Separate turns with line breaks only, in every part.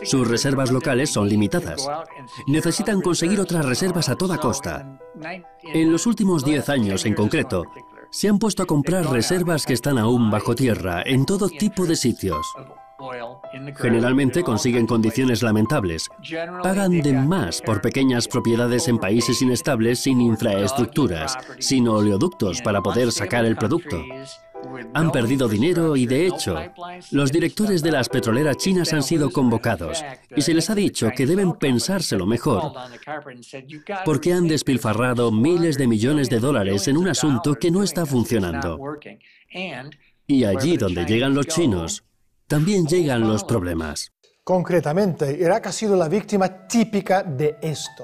Sus reservas locales son limitadas. Necesitan conseguir otras reservas a toda costa. En los últimos 10 años, en concreto, se han puesto a comprar reservas que están aún bajo tierra, en todo tipo de sitios. Generalmente consiguen condiciones lamentables. Pagan de más por pequeñas propiedades en países inestables sin infraestructuras, sin oleoductos para poder sacar el producto. Han perdido dinero y, de hecho, los directores de las petroleras chinas han sido convocados y se les ha dicho que deben pensárselo mejor porque han despilfarrado miles de millones de dólares en un asunto que no está funcionando. Y allí donde llegan los chinos, también llegan los problemas.
Concretamente, Irak ha sido la víctima típica de esto.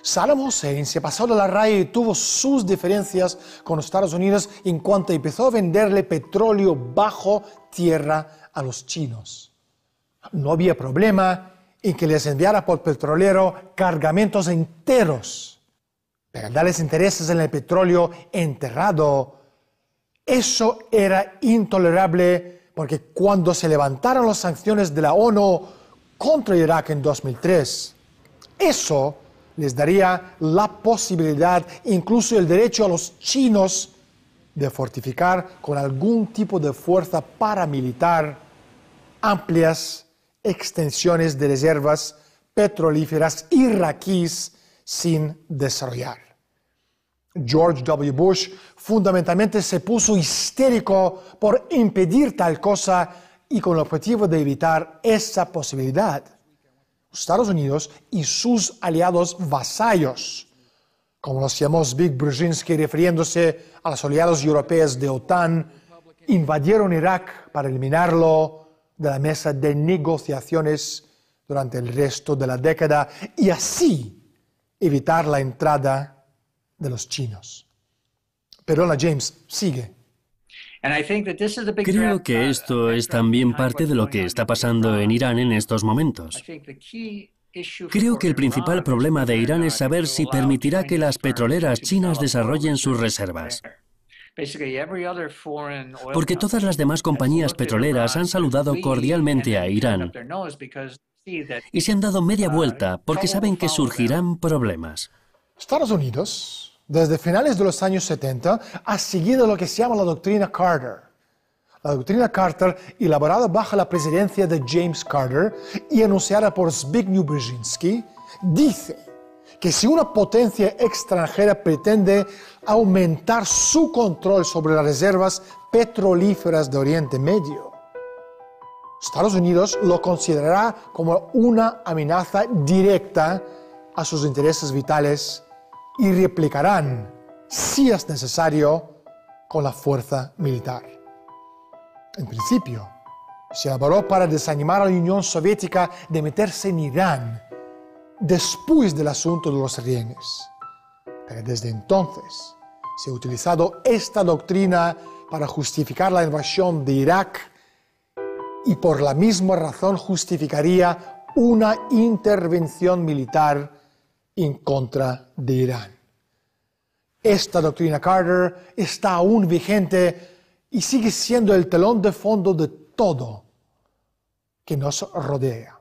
Saddam Hussein se pasó de la raya y tuvo sus diferencias con los Estados Unidos en cuanto empezó a venderle petróleo bajo tierra a los chinos. No había problema en que les enviara por petrolero cargamentos enteros, pero darles intereses en el petróleo enterrado, eso era intolerable porque cuando se levantaron las sanciones de la ONU contra Irak en 2003, eso les daría la posibilidad, incluso el derecho a los chinos, de fortificar con algún tipo de fuerza paramilitar amplias extensiones de reservas petrolíferas iraquíes sin desarrollar. George W. Bush fundamentalmente se puso histérico por impedir tal cosa y con el objetivo de evitar esa posibilidad. Estados Unidos y sus aliados vasallos, como los llamó Zbigniew Brzezinski refiriéndose a los aliados europeos de OTAN, invadieron Irak para eliminarlo de la mesa de negociaciones durante el resto de la década y así evitar la entrada de los chinos. Perdona, James, sigue.
Creo que esto es también parte de lo que está pasando en Irán en estos momentos. Creo que el principal problema de Irán es saber si permitirá que las petroleras chinas desarrollen sus reservas. Porque todas las demás compañías petroleras han saludado cordialmente a Irán y se han dado media vuelta porque saben que surgirán problemas.
Estados Unidos, desde finales de los años 70, ha seguido lo que se llama la doctrina Carter. La doctrina Carter, elaborada bajo la presidencia de James Carter y anunciada por Zbigniew Brzezinski, dice que si una potencia extranjera pretende aumentar su control sobre las reservas petrolíferas de Oriente Medio, Estados Unidos lo considerará como una amenaza directa a sus intereses vitales y replicarán, si es necesario, con la fuerza militar. En principio, se elaboró para desanimar a la Unión Soviética de meterse en Irán después del asunto de los rehenes. Pero desde entonces se ha utilizado esta doctrina para justificar la invasión de Irak y por la misma razón justificaría una intervención militar en contra de Irán. Esta doctrina Carter está aún vigente y sigue siendo el telón de fondo de todo que nos rodea.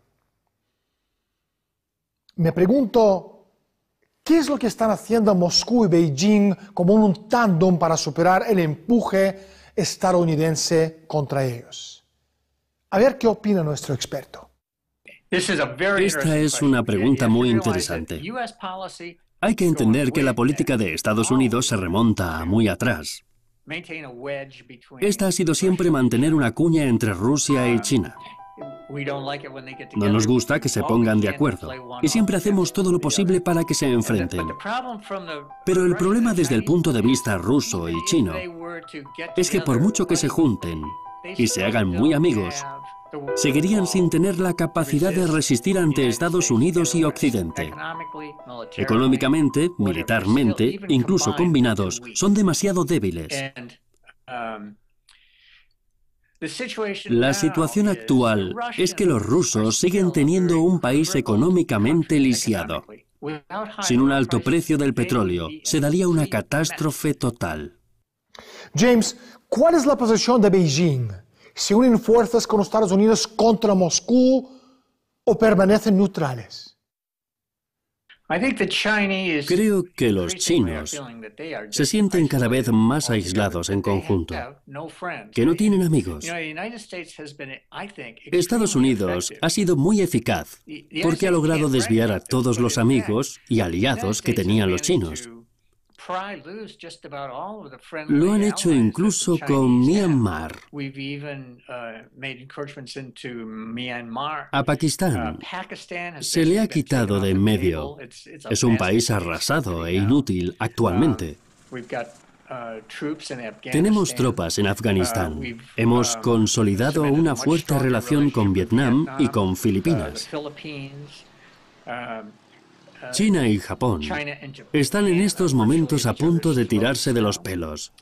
Me pregunto, ¿qué es lo que están haciendo Moscú y Beijing como un tándem para superar el empuje estadounidense contra ellos? A ver qué opina nuestro experto.
Esta es una pregunta muy interesante. Hay que entender que la política de Estados Unidos se remonta a muy atrás. Esta ha sido siempre mantener una cuña entre Rusia y China. No nos gusta que se pongan de acuerdo y siempre hacemos todo lo posible para que se enfrenten. Pero el problema desde el punto de vista ruso y chino es que por mucho que se junten y se hagan muy amigos, seguirían sin tener la capacidad de resistir ante Estados Unidos y Occidente. Económicamente, militarmente, incluso combinados, son demasiado débiles. La situación actual es que los rusos siguen teniendo un país económicamente lisiado. Sin un alto precio del petróleo, se daría una catástrofe total.
James, ¿cuál es la posición de Beijing? ¿Se unen fuerzas con Estados Unidos contra Moscú o permanecen neutrales?
Creo que los chinos se sienten cada vez más aislados en conjunto, que no tienen amigos. Estados Unidos ha sido muy eficaz porque ha logrado desviar a todos los amigos y aliados que tenían los chinos. Lo han hecho incluso con Myanmar. A Pakistán se le ha quitado de en medio. Es un país arrasado e inútil actualmente. Tenemos tropas en Afganistán. Hemos consolidado una fuerte relación con Vietnam y con Filipinas. China y Japón están en estos momentos a punto de tirarse de los pelos.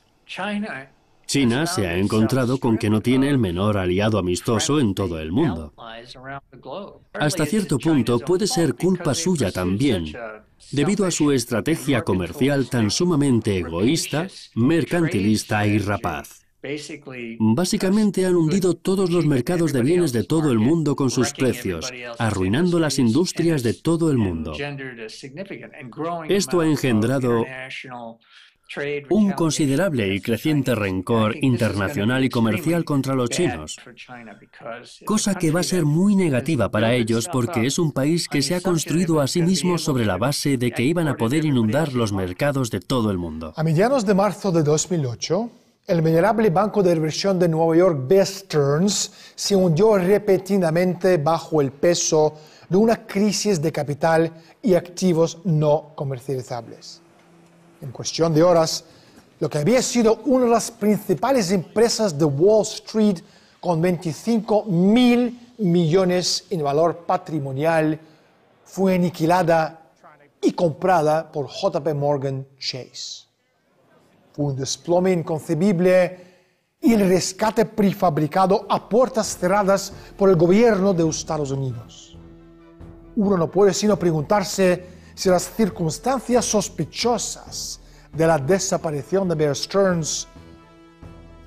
China se ha encontrado con que no tiene el menor aliado amistoso en todo el mundo. Hasta cierto punto puede ser culpa suya también, debido a su estrategia comercial tan sumamente egoísta, mercantilista y rapaz. Básicamente han hundido todos los mercados de bienes de todo el mundo con sus precios, arruinando las industrias de todo el mundo. Esto ha engendrado un considerable y creciente rencor internacional y comercial contra los chinos, cosa que va a ser muy negativa para ellos porque es un país que se ha construido a sí mismo sobre la base de que iban a poder inundar los mercados de todo el mundo.
A mediados de marzo de 2008, el venerable banco de inversión de Nueva York, Bear Stearns, se hundió repentinamente bajo el peso de una crisis de capital y activos no comercializables. En cuestión de horas, lo que había sido una de las principales empresas de Wall Street con 25.000 millones en valor patrimonial fue aniquilada y comprada por JP Morgan Chase. Fue un desplome inconcebible y el rescate prefabricado a puertas cerradas por el gobierno de Estados Unidos. Uno no puede sino preguntarse si las circunstancias sospechosas de la desaparición de Bear Stearns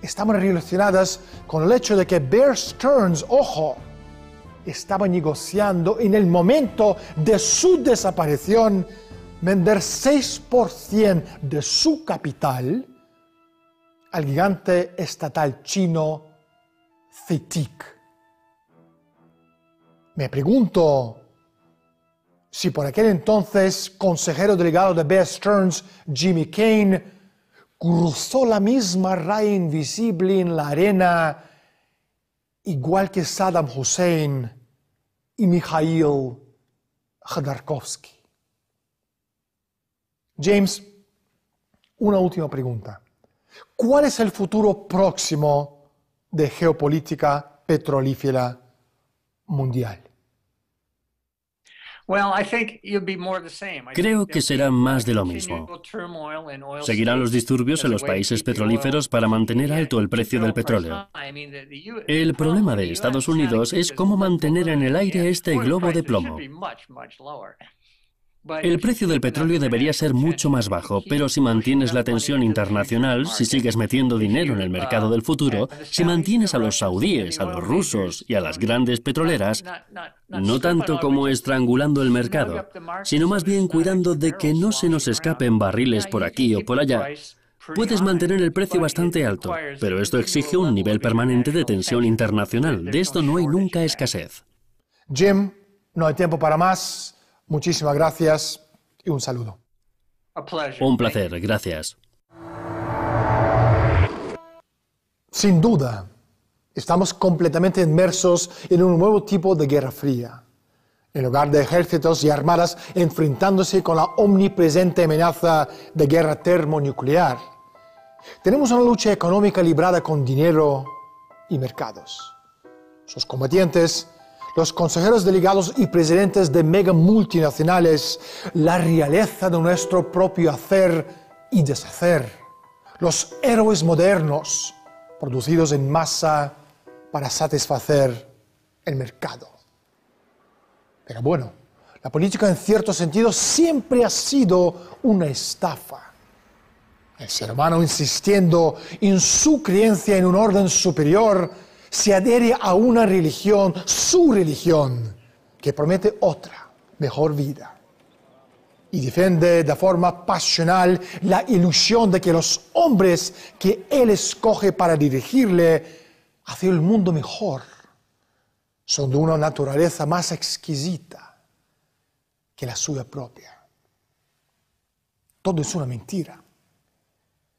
estaban relacionadas con el hecho de que Bear Stearns, ojo, estaba negociando en el momento de su desaparición vender 6% de su capital al gigante estatal chino CITIC. Me pregunto si por aquel entonces consejero delegado de Bear Stearns, Jimmy Kane, cruzó la misma raya invisible en la arena, igual que Saddam Hussein y Mikhail Khodorkovsky. James, una última pregunta. ¿Cuál es el futuro próximo de geopolítica petrolífera mundial?
Creo que será más de lo mismo. Seguirán los disturbios en los países petrolíferos para mantener alto el precio del petróleo. El problema de Estados Unidos es cómo mantener en el aire este globo de plomo. El precio del petróleo debería ser mucho más bajo, pero si mantienes la tensión internacional, si sigues metiendo dinero en el mercado del futuro, si mantienes a los saudíes, a los rusos y a las grandes petroleras, no tanto como estrangulando el mercado, sino más bien cuidando de que no se nos escapen barriles por aquí o por allá, puedes mantener el precio bastante alto, pero esto exige un nivel permanente de tensión internacional. De esto no hay nunca escasez.
Jim, no hay tiempo para más. Muchísimas gracias y un saludo.
Un placer, gracias.
Sin duda, estamos completamente inmersos en un nuevo tipo de guerra fría. En lugar de ejércitos y armadas enfrentándose con la omnipresente amenaza de guerra termonuclear, tenemos una lucha económica librada con dinero y mercados. Sus combatientes, los consejeros delegados y presidentes de mega multinacionales, la realeza de nuestro propio hacer y deshacer, los héroes modernos producidos en masa para satisfacer el mercado. Pero bueno, la política en cierto sentido siempre ha sido una estafa. El ser humano, insistiendo en su creencia en un orden superior, se adhiere a una religión, su religión, que promete otra, mejor vida. Y defiende de forma pasional la ilusión de que los hombres que Él escoge para dirigirle hacia el mundo mejor son de una naturaleza más exquisita que la suya propia. Todo es una mentira.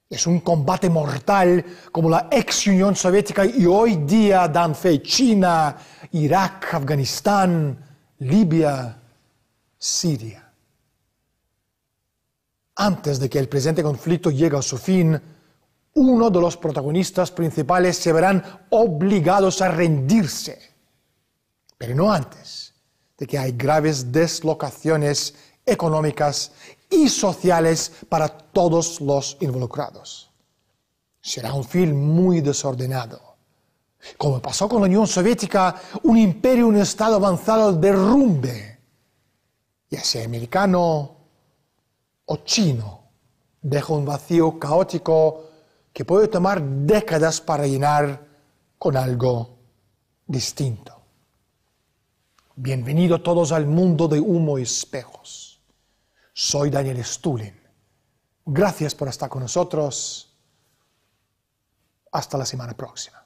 Es un combate mortal como la ex Unión Soviética y hoy día dan fe China, Irak, Afganistán, Libia, Siria. Antes de que el presente conflicto llegue a su fin, uno de los protagonistas principales se verán obligados a rendirse, pero no antes de que hay graves deslocaciones económicas y sociales para todos los involucrados. Será un fin muy desordenado. Como pasó con la Unión Soviética, un imperio, un estado avanzado al derrumbe, ya sea americano o chino, deja un vacío caótico que puede tomar décadas para llenar con algo distinto. Bienvenidos todos al mundo de humo y espejos. Soy Daniel Stulin. Gracias por estar con nosotros. Hasta la semana próxima.